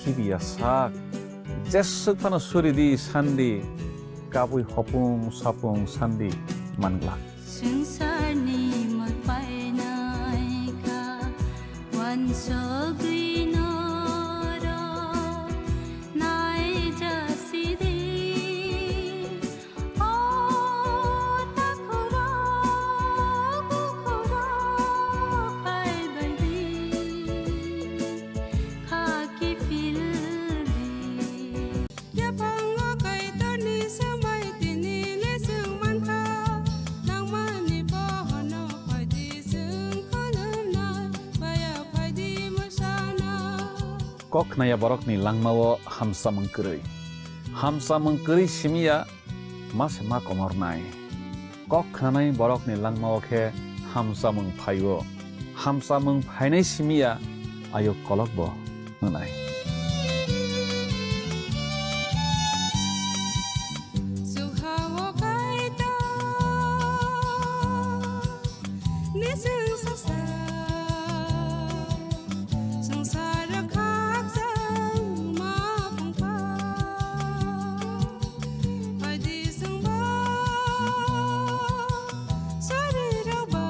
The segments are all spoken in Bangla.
kibiya sak jesek pano suri di sandi kabui hopung sapung sandi manglak संसारनि मपाइनाइका वान्सगैन र नाइ जासिदे ओ ताखुरा बुखुरा पाइबैदे खाकी फिल्बे यापांगा काइतनि समाय तिनि लेसुं मानखा नांमानि बहनो फायदि जों खालामनाय बाया फायदि मोसाना kok naya borok ni langmawo hamsa mengkeri simia mas ma komor nai kok khanai borok ni langmawo khe hamsa mengphainai simia ayo kolok bo nanai सुहावो काइता निसुं ससा संसार खागजों मा बुंफा फायदि जोंबा शरीरावबा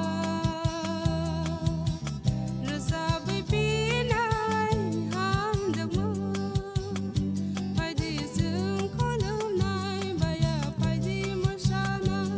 रोजाबै बिनाय हामदोंमोन फायदि जों खालामनाय बाया फायदि मोसानाय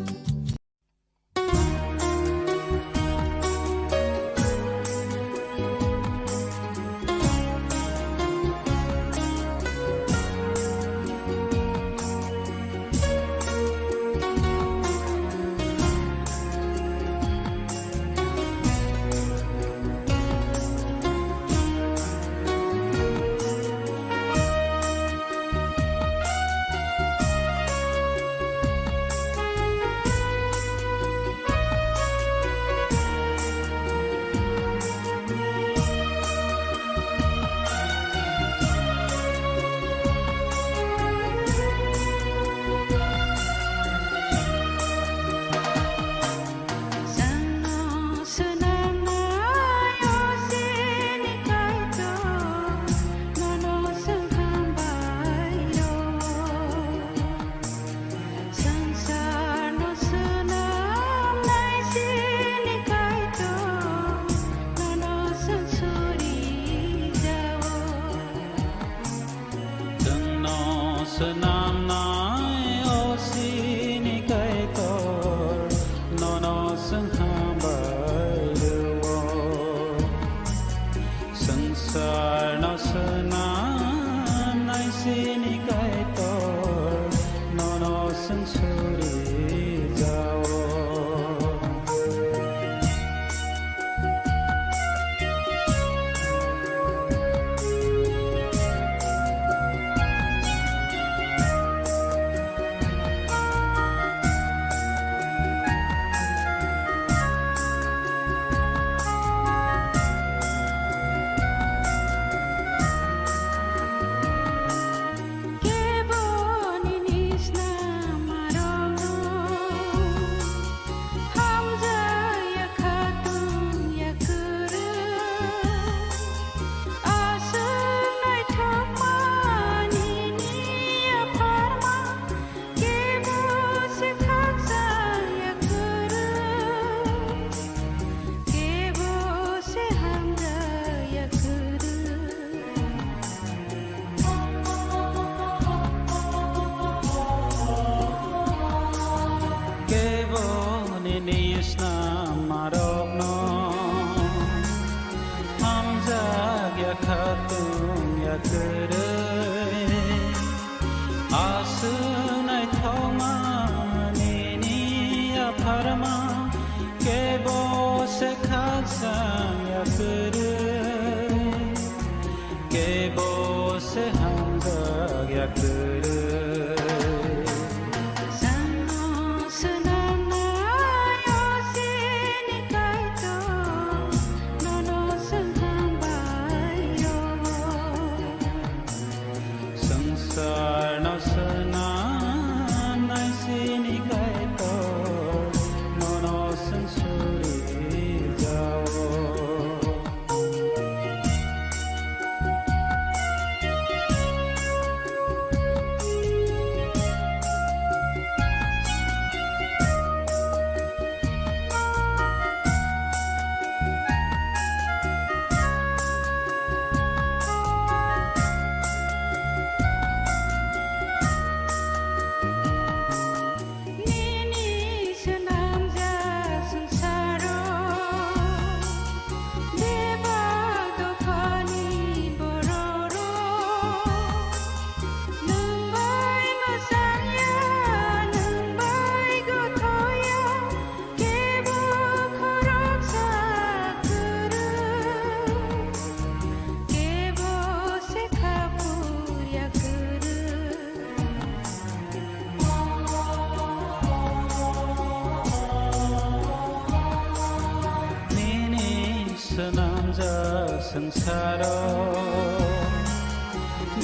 संसाराव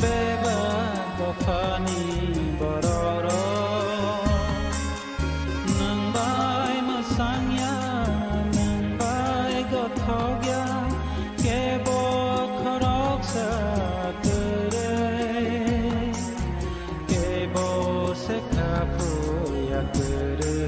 बेबाद दफानि बरराव नोंबाय मोसांया नोंबाय गथ'ग्या केब खरकसा करे केब सेखाफुया करे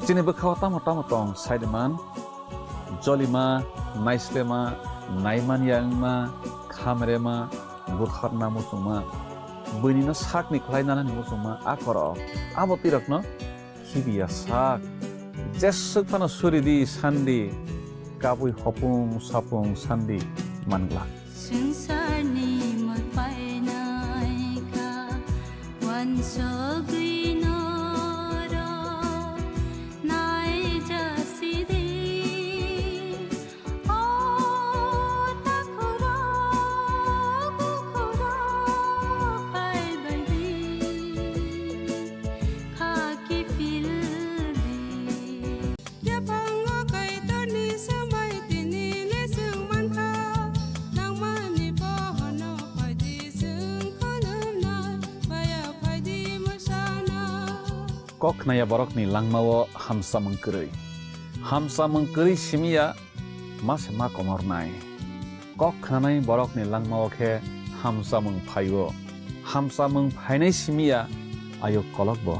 Sini bekhaw tama tong Saideman, Jolima, Naislema, Naiman Yangma, Khamrema, Burkharna Musuma, Bunina Sakni Klainana Musuma, Akoro, Abotirakno, Hibia Sak, Jessukana Suridi Sandi, কাবুই হপুং সাপুং সান্দি মানগ্লা संसारनि मपाइनायका वानसगैनर नायजासिदे ओ ताखुरा गुखुरा पाइबायदि खाकी फिलबे Yapanga kay tani samay tinili sung manka nang mani bohono pay di sung kolum na baya pay di masana kok naya borokni langmao hamsa mengkeri simia mas ma komor nai kok khanai borokni langmao khe hamsa mengphaio hamsa mengphainai simia ayo kolokbo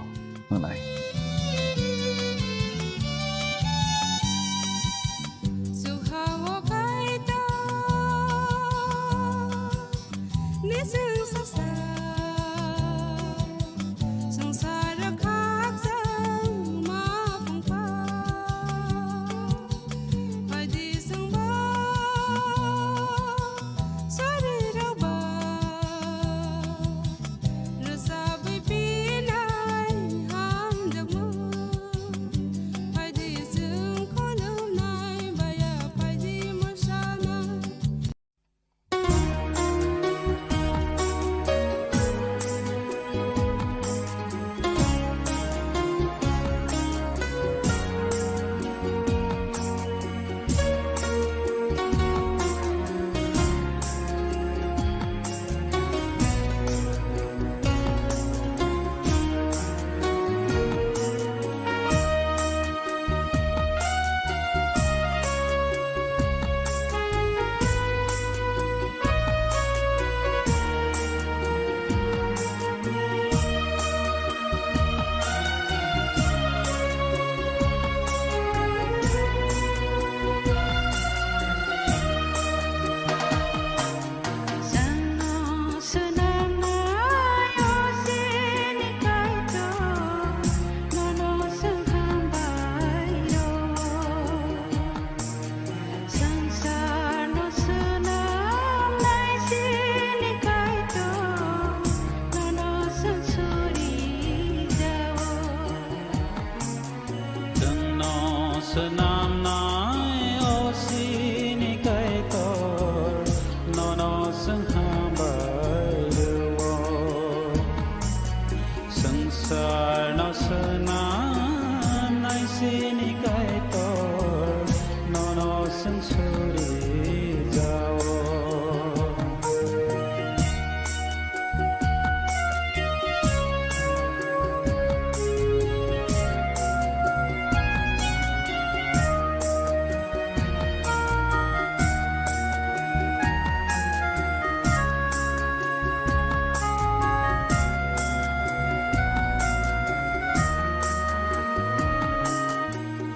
nai Sukhawo kay to ni sung sasa sangsara khak sang ma phang pha phay di sung ba sari ra ba rasa bai pi nai ham dak mo phay di sung kolum nai baya phay di masana Sano sunama yosini kaito nono sanghambayo sansar no sunam naisini kaito nono sansuri jao Janno sanam nai osini kaitor nono sanghambayo sansar no sanam nai sini kaitor nono sansuri jao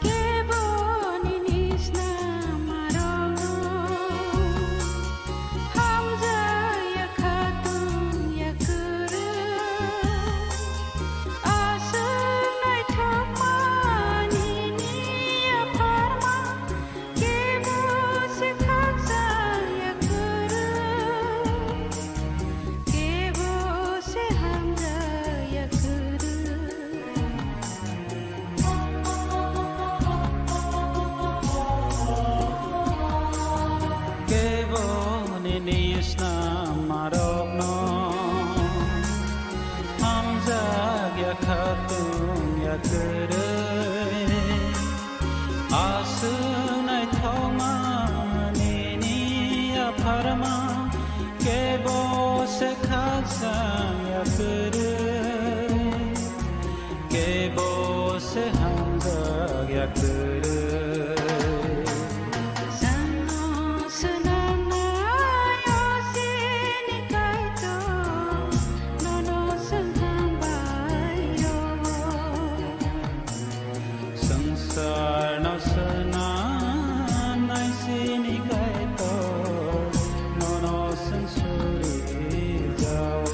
Keboni nisna marono hamza ya khatun ya kuru asunai thamani ni ya pharma kebo se khaksa ya kuru kebo se hamza ya kuru Kevoni nisna marokno hamza ya khatun ya kere asunai thoma nini ya pharma kevo se khaksa ya kere kevo se hamza ya kere Sano sunama yosini kaito nono sanghambayo Sansar no sanam nai sini kaitor nono sansuri jao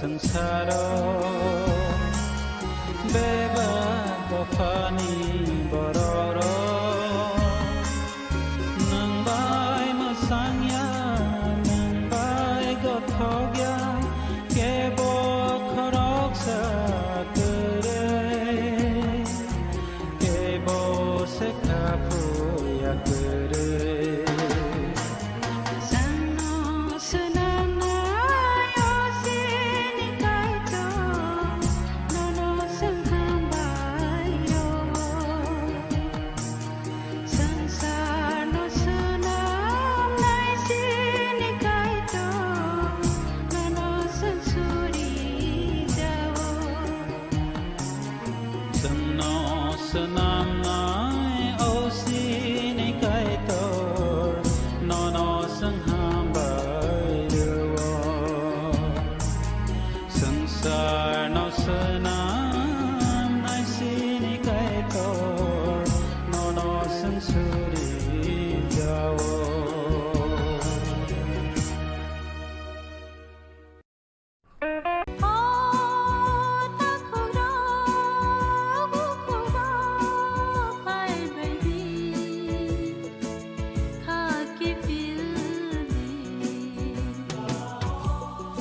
संसार बेबा बफानि बरर नंबाय मोसांया नंबाय गथ'ग्या केब खरकसा करे केब सेखाफुया करे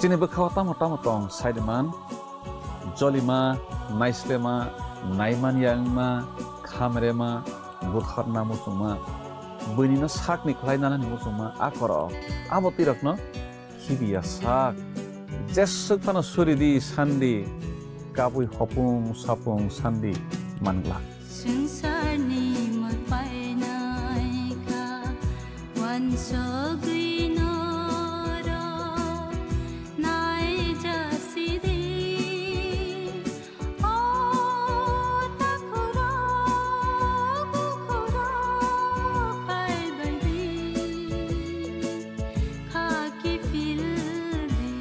Sini bekau tamu tong Saideman, Jolima, Naislema, Naiman Yangma, Kamerema, Butharna Musuma, Bunina Sak Niklainana Musuma, Akoro, Abotirakno, Hibia Sak, Jesukana Suridi, Sandi, Kabui Hopung, Sapung, Sandi, Mangla. संसारनि मपाइनाइका वंशगिनो र नाइ जासिदे ओ ताखुरा बुखुरा पाइबैदे खाकी फिल्दे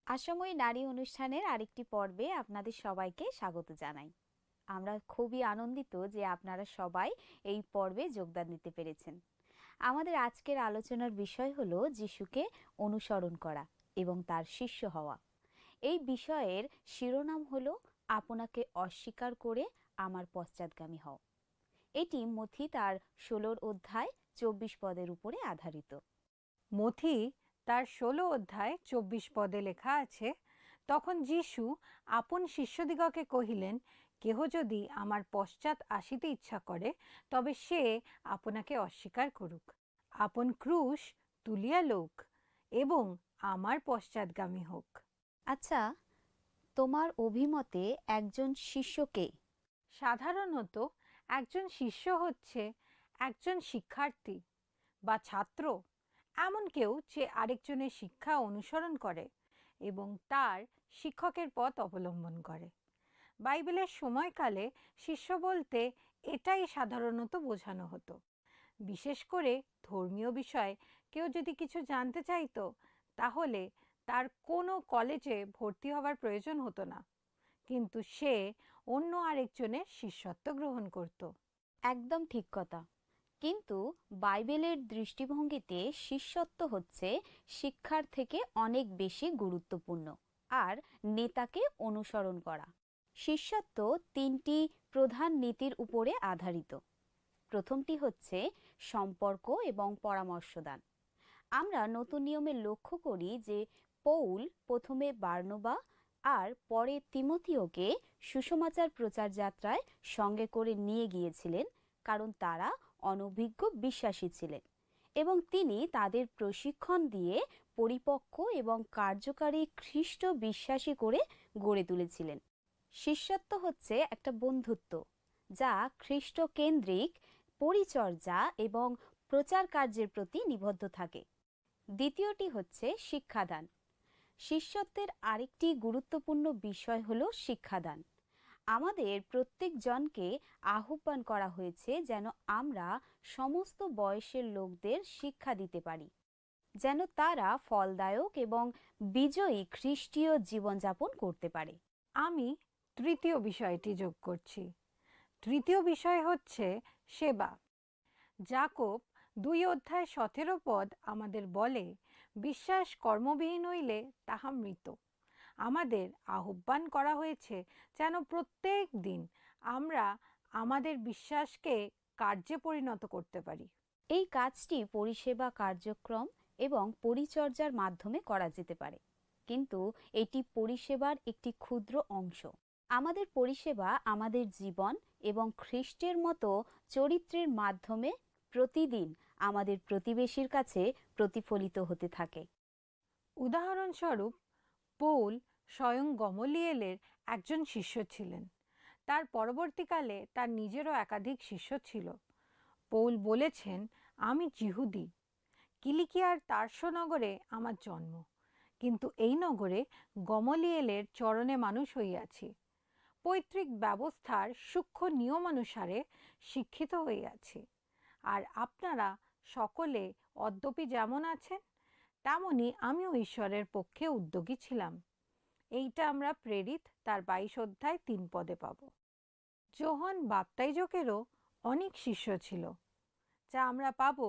আসময়ী নারী অনুষ্ঠানের আরেকটি পর্বে আপনাদের সবাইকে স্বাগত জানাই। আমরা খুবই আনন্দিত যে আপনারা সবাই এই পর্বে যোগদান দিতে পেরেছেন। আমাদের আজকের আলোচনার বিষয় হলো যিশুকে অনুসরণ করা এবং তার শিষ্য হওয়া। এই বিষয়ের শিরোনাম হলো আপনাকে অস্বীকার করে আমার পশ্চাৎগামী হও। এটি মথি তার 16 অধ্যায় 24 পদের উপরে আধারিত। মথি তার 16 অধ্যায় 24 পদে লেখা আছে, তখন যীশু আপন শিষ্যদিগকে কহিলেন, কেহ যদি আমার পশ্চাৎ আসিতে ইচ্ছা করে তবে সে আপনাকে অস্বীকার করুক, আপন ক্রুশ তুলিয়া লউক এবং আমার পশ্চাৎগামী হোক। আচ্ছা, তোমার অভিমতে একজন শিষ্যকে? সাধারণত একজন শিষ্য হচ্ছে একজন শিক্ষার্থী বা ছাত্র, এমন কেউ যে আরেকজনের শিক্ষা অনুসরণ করে এবং তার শিক্ষকের পথ অবলম্বন করে। বাইবেলের সময়কালে শিষ্য বলতে এটাই সাধারণত বোঝানো হতো। বিশেষ করে ধর্মীয় বিষয়ে কেউ যদি কিছু জানতে চাইতো তাহলে তার কোনো কলেজে ভর্তি হওয়ার প্রয়োজন হতো না, কিন্তু সে অন্য আরেকজনের শিষ্যত্ব গ্রহণ করত। একদম ঠিক কথা। কিন্তু বাইবেলের দৃষ্টিভঙ্গিতে শিষ্যত্ব হচ্ছে শিক্ষার থেকে অনেক বেশি গুরুত্বপূর্ণ আর নেতাকে অনুসরণ করা। শিষ্যত্ব 3টি প্রধান নীতির উপরে আধারিত। প্রথমটি হচ্ছে সম্পর্ক এবং পরামর্শদান। আমরা নতুন নিয়মে লক্ষ্য করি যে পৌল প্রথমে বার্নবা আর পরে তিমথিওকে সুসমাচার প্রচার যাত্রায় সঙ্গে করে নিয়ে গিয়েছিলেন, কারণ তারা অনভিজ্ঞ বিশ্বাসী ছিলেন এবং তিনি তাদের প্রশিক্ষণ দিয়ে পরিপক্ক এবং কার্যকারী খ্রিস্ট বিশ্বাসী করে গড়ে তুলেছিলেন। শিষ্যত্ব হচ্ছে একটা বন্ধুত্ব যা খ্রিস্ট কেন্দ্রিক পরিচর্যা এবং প্রচার কার্যের প্রতি নিবদ্ধ থাকে। দ্বিতীয়টি হচ্ছে শিক্ষাদান। শিষ্যত্বের আরেকটি গুরুত্বপূর্ণ বিষয় হলো শিক্ষাদান। আমাদের প্রত্যেকজনকে আহ্বান করা হয়েছে যেন আমরা সমস্ত বয়সের লোকদের শিক্ষা দিতে পারি। যেন তারা ফলদায়ক এবং বিজয়ী খ্রিস্টীয় জীবনযাপন করতে পারে। আমি তৃতীয় বিষয়টি যোগ করছি। তৃতীয় বিষয় হচ্ছে সেবা। যাকোব 2:17 আমাদের বলে, বিশ্বাস কর্মবিহীন হইলে তাহা মৃত। আমাদের আহ্বান করা হয়েছে যেন প্রত্যেক দিন আমরা আমাদের বিশ্বাসকে কার্যে পরিণত করতে পারি। এই কাজটি পরিষেবা কার্যক্রম এবং পরিচর্যার মাধ্যমে করা যেতে পারে, কিন্তু এটি পরিষেবার একটি ক্ষুদ্র অংশ। আমাদের পরিষেবা আমাদের জীবন এবং খ্রিস্টের মতো চরিত্রের মাধ্যমে প্রতিদিন আমাদের প্রতিবেশীর কাছে প্রতিফলিত হতে থাকে। উদাহরণস্বরূপ, পৌল স্বয়ং গমলিয়েলের একজন শিষ্য ছিলেন। তার পরবর্তীকালে তার নিজেরও একাধিক শিষ্য ছিল। পৌল বলেছেন, আমি যিহুদি, কিলিকিয়ার তার্সো নগরে আমার জন্ম, কিন্তু এই নগরে গমলিয়েলের চরণে মানুষ হইয়াছি। পৈতৃক ব্যবস্থার সূক্ষ্ম নিয়মানুসারে শিক্ষিত হইয়াছি। আর আপনারা সকলে অদ্যপি যেমন আছেন, তেমনি আমিও ঈশ্বরের পক্ষে উদ্যোগী ছিলাম। এইটা আমরা প্রেরিত তার 22:3 পাব। যোহন বাপ্তাইজকেরও অনেক শিষ্য ছিল, যা আমরা পাব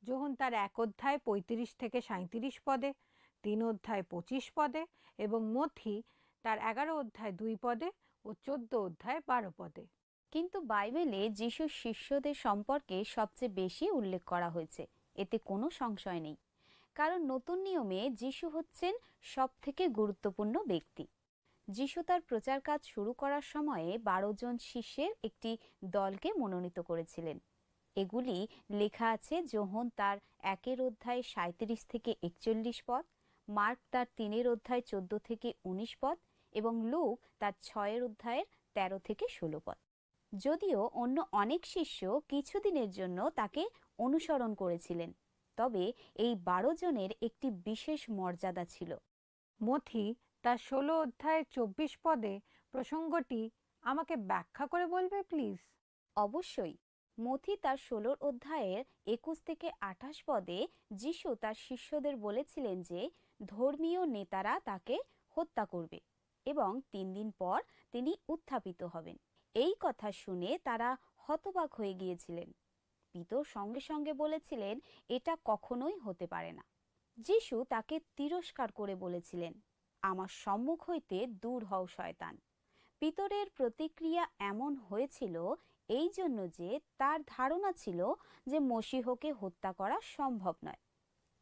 যোহন তার 1:35-37 3:25 এবং মথি তার 11:2 ও 14:12। কিন্তু বাইবেলে যিশুর শিষ্যদের সম্পর্কে সবচেয়ে বেশি উল্লেখ করা হয়েছে, এতে কোনো সংশয় নেই। কারণ নতুন নিয়মে যিশু হচ্ছেন সবথেকে গুরুত্বপূর্ণ ব্যক্তি। যিশু তার প্রচার কাজ শুরু করার সময়ে 12 জন শিষ্যের একটি দলকে মনোনীত করেছিলেন। এগুলি লেখা আছে যোহন তার 1:37-41 মার্ক তার 3:14-19 এবং লুক তার 6:13-16। যদিও অন্য অনেক শিষ্য কিছুদিনের জন্য তাকে অনুসরণ করেছিলেন, তবে এই 12 জনের একটি বিশেষ মর্যাদা ছিল। মথি তার 16:24 প্রসঙ্গটি আমাকে ব্যাখ্যা করে বলবে প্লিজ? অবশ্যই। মথি তার 16:21-28 যিশু তার শিষ্যদের বলেছিলেন যে ধর্মীয় নেতারা তাকে হত্যা করবে এবং 3 দিন পর তিনি উত্থাপিত হবেন। এই কথা শুনে তারা হতবাক হয়ে গিয়েছিলেন। পিতর সঙ্গে সঙ্গে বলেছিলেন, এটা কখনোই হতে পারে না। যিশু তাকে তিরস্কার করে বলেছিলেন, আমার সম্মুখ হইতে দূর হও শয়তান। পিতরের প্রতিক্রিয়া এমন হয়েছিল এই জন্য যে তার ধারণা ছিল যে মসীহকে হত্যা করা সম্ভব নয়।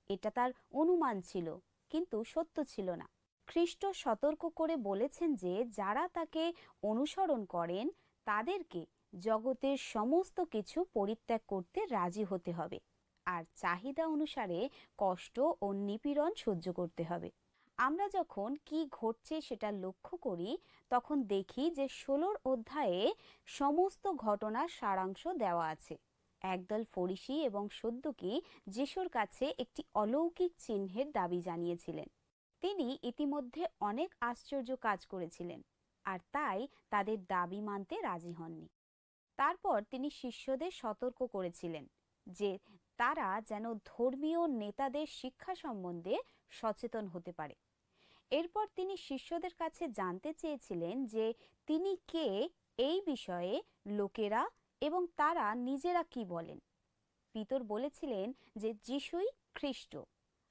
এটা তার অনুমান ছিল, কিন্তু সত্য ছিল না। খ্রিস্ট সতর্ক করে বলেছেন যে যারা তাকে অনুসরণ করেন তাদেরকে জগতের সমস্ত কিছু পরিত্যাগ করতে রাজি হতে হবে, আর চাহিদা অনুসারে কষ্ট ও নিপীড়ন সহ্য করতে হবে। আমরা যখন কি ঘটছে সেটা লক্ষ্য করি, তখন দেখি যে 16 অধ্যায়ে সমস্ত ঘটনার সারাংশ দেওয়া আছে। একদল ফরিসি এবং সদ্দুকী যিশুর কাছে একটি অলৌকিক চিহ্নের দাবি জানিয়েছিলেন। তিনি ইতিমধ্যে অনেক আশ্চর্য কাজ করেছিলেন, আর তাই তাদের দাবি মানতে রাজি হননি। তারপর তিনি শিষ্যদের সতর্ক করেছিলেন যে তারা যেন ধর্মীয় নেতাদের শিক্ষা সম্বন্ধে সচেতন হতে পারে। এরপর তিনি শিষ্যদের কাছে জানতে চেয়েছিলেন যে তিনি কে, এই বিষয়ে লোকেরা এবং তারা নিজেরা কি বলেন। পিতর বলেছিলেন যে যিশুই খ্রিস্ট,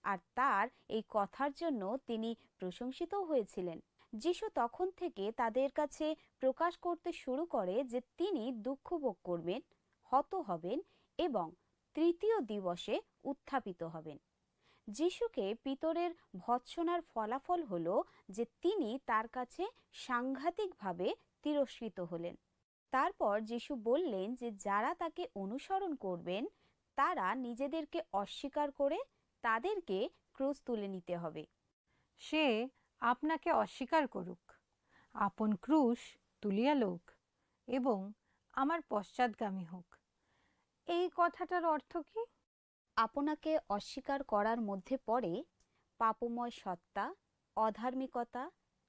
আর তার এই কথার জন্য তিনি প্রশংসিত হয়েছিলেন। যিশু তখন থেকে তাদের কাছে প্রকাশ করতে শুরু করে যে তিনি দুঃখ ভোগ করবেন, হত হবেন এবং তৃতীয় দিবসে উত্থাপিত হবেন। যিশুকে পিতরের ভৎসনার ফলাফল হলো যে তিনি তার কাছে সাংঘাতিকভাবে তিরস্কৃত হলেন। তারপর যিশু বললেন যে যারা তাকে অনুসরণ করবেন তারা নিজেদেরকে অস্বীকার করে তাদেরকে ক্রুশ তুলে নিতে হবে। সে আপনাকে অস্বীকার করুক, আপন ক্রুশ তুলিয়া লউক এবং আমার পশ্চাৎগামী হোক। এই কথাটার অর্থ কি? আপনাকে অস্বীকার করার মধ্যে পড়ে পাপময় সত্তা, অধার্মিকতা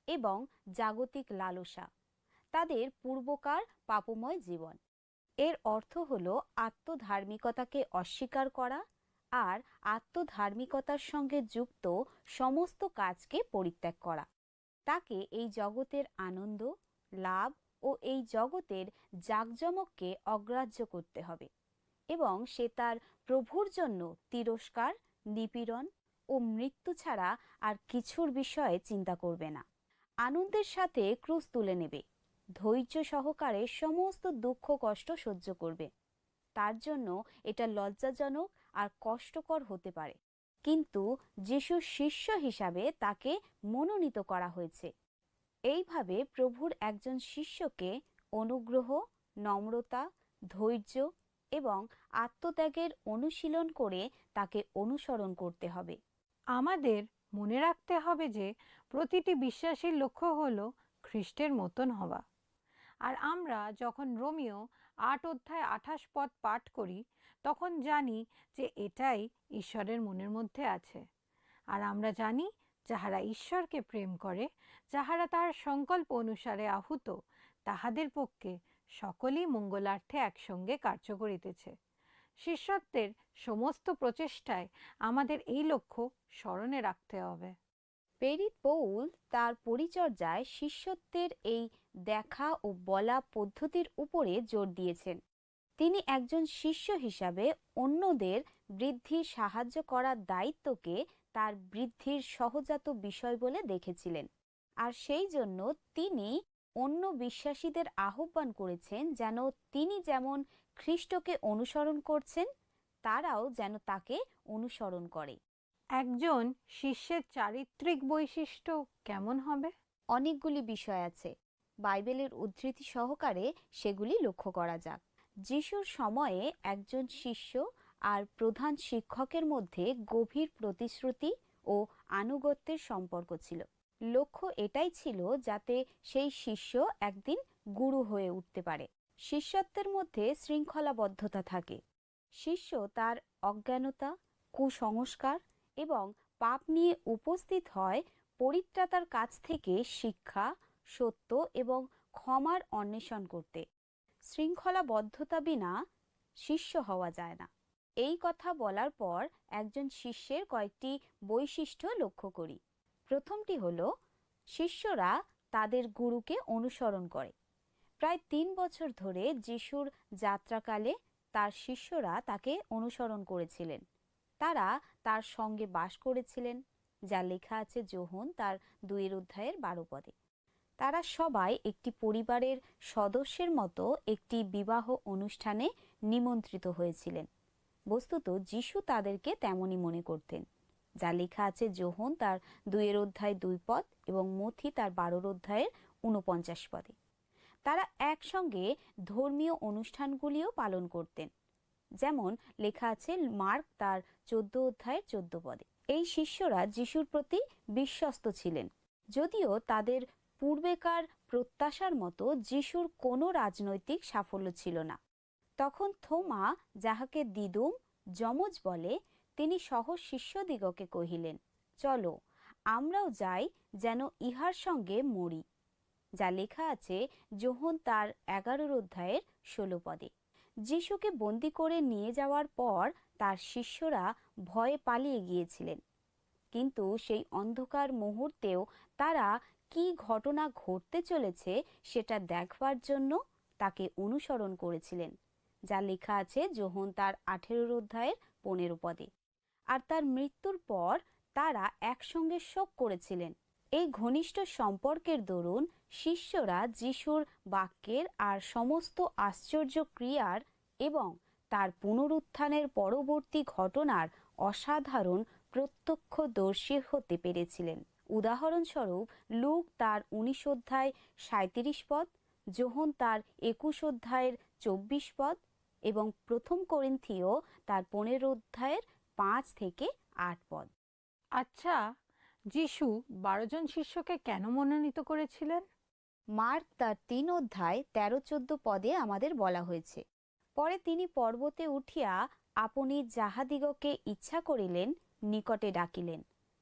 এবং জাগতিক লালসা, তাদের পূর্বকার পাপময় জীবন। এর অর্থ হলো আত্মধার্মিকতাকে অস্বীকার করা আর আত্মধার্মিকতার সঙ্গে যুক্ত সমস্ত কাজকে পরিত্যাগ করা। তাকে এই জগতের আনন্দ, লাভ ও এই জগতের জাঁকজমককে অগ্রাহ্য করতে হবে এবং সে তার প্রভুর জন্য তিরস্কার, নিপীড়ন ও মৃত্যু ছাড়া আর কিছুর বিষয়ে চিন্তা করবে না। আনন্দের সাথে ক্রুশ তুলে নেবে, ধৈর্য সহকারে সমস্ত দুঃখ কষ্ট সহ্য করবে। তার জন্য এটা লজ্জাজনক আর কষ্টকর হতে পারে, কিন্তু যিশুর শিষ্য হিসাবে তাকে মনোনীত করা হয়েছে। এইভাবে প্রভুর একজন শিষ্যকে অনুগ্রহ, নম্রতা, ধৈর্য এবং আত্মত্যাগের অনুশীলন করে তাকে অনুসরণ করতে হবে। আমাদের মনে রাখতে হবে যে প্রতিটি বিশ্বাসীর লক্ষ্য হলো খ্রিস্টের মতন হওয়া। আর আমরা যখন রোমিও 8 পদ পাঠ করি তখন জানি যে এটাই ঈশ্বরের মনের মধ্যে আছে। আর আমরা জানি যাহারা ঈশ্বরকে প্রেম করে, যাহারা তাহার সংকল্প অনুসারে আহুত, তাহাদের পক্ষে সকলই মঙ্গলার্থে একসঙ্গে কার্য করিতেছে। শিষ্যত্বের সমস্ত প্রচেষ্টায় আমাদের এই লক্ষ্য স্মরণে রাখতে হবে। প্রেরিত পৌল তার পরিচর্যায় শিষ্যত্বের এই দেখা ও বলা পদ্ধতির উপরে জোর দিয়েছেন। তিনি একজন শিষ্য হিসাবে অন্যদের বৃদ্ধির সাহায্য করার দায়িত্বকে তার বৃদ্ধির সহজাত বিষয় বলে দেখেছিলেন। আর সেই জন্য তিনি অন্য বিশ্বাসীদের আহ্বান করেছেন যেন তিনি যেমন খ্রিস্টকে অনুসরণ করছেন তারাও যেন তাকে অনুসরণ করে। একজন শিষ্যের চারিত্রিক বৈশিষ্ট্য কেমন হবে? অনেকগুলি বিষয় আছে, বাইবেলের উদ্ধৃতি সহকারে সেগুলি লক্ষ্য করা যাক। যিশুর সময়ে একজন শিষ্য আর প্রধান শিক্ষকের মধ্যে গভীর প্রতিশ্রুতি ও আনুগত্যের সম্পর্ক ছিল। লক্ষ্য এটাই ছিল যাতে সেই শিষ্য একদিন গুরু হয়ে উঠতে পারে। শিষ্যত্বের মধ্যে শৃঙ্খলাবদ্ধতা থাকে। শিষ্য তার অজ্ঞানতা, কুসংস্কার এবং পাপ নিয়ে উপস্থিত হয় পরিত্রাতার কাছ থেকে শিক্ষা, সত্য এবং ক্ষমার অন্বেষণ করতে। শৃঙ্খলাবদ্ধতা বিনা শিষ্য হওয়া যায় না। এই কথা বলার পর একজন শিষ্যের কয়েকটি বৈশিষ্ট্য লক্ষ্য করি। প্রথমটি হলো শিষ্যরা তাদের গুরুকে অনুসরণ করে। প্রায় 3 বছর ধরে যিশুর যাত্রাকালে তার শিষ্যরা তাকে অনুসরণ করেছিলেন। তারা তার সঙ্গে বাস করেছিলেন, যা লেখা আছে যোহন তার 2:12 পদে। তারা সবাই একটি পরিবারের সদস্যের মতো একটি বিবাহ অনুষ্ঠানে নিমন্ত্রিত হয়েছিলেন। বস্তুত যিশু তাদেরকে তেমনই মনে করতেন, যা লেখা আছে যোহন তার 2:2 পদ এবং মথি তার 12:49 পদে। তারা একসঙ্গে ধর্মীয় অনুষ্ঠানগুলিও পালন করতেন, যেমন লেখা আছে মার্ক তার 14:14 পদে। এই শিষ্যরা যিশুর প্রতি বিশ্বস্ত ছিলেন, যদিও তাদের পূর্বেকার প্রত্যাশার মতো যিশুর কোনো রাজনৈতিক সাফল্য ছিল না। তখন থোমা, যাহাকে দিদুম যমজ বলে, তিনি সহ শিষ্যদিগকে কহিলেন, চলো আমরাও যাই যেন ইহার সঙ্গে মরি, যা লেখা আছে যোহন তার 11:16 পদে। যিশুকে বন্দি করে নিয়ে যাওয়ার পর তার শিষ্যরা ভয়ে পালিয়ে গিয়েছিলেন, কিন্তু সেই অন্ধকার মুহূর্তেও তারা কি ঘটনা ঘটতে চলেছে সেটা দেখবার জন্য তাকে অনুসরণ করেছিলেন, যা লেখা আছে যোহন তার 18:15 পদে। আর তার মৃত্যুর পর তারা একসঙ্গে শোক করেছিলেন। এই ঘনিষ্ঠ সম্পর্কের দরুন শিষ্যরা যিশুর বাক্যের আর সমস্ত আশ্চর্য ক্রিয়ার এবং তার পুনরুত্থানের পরবর্তী ঘটনার অসাধারণ প্রত্যক্ষদর্শী হতে পেরেছিলেন। উদাহরণস্বরূপ লুক তার 19:37 পদ, যোহন তার 21:24 পদ এবং প্রথম করিন্থীয় তার 15:5-8 পদ। আচ্ছা, যিশু 12 জন শিষ্যকে কেন মনোনীত করেছিলেন? মার্ক তার 3:13-14 পদে আমাদের বলা হয়েছে, পরে তিনি পর্বতে উঠিয়া আপনি যাহাদিগকে ইচ্ছা করিলেন নিকটে ডাকিলেন,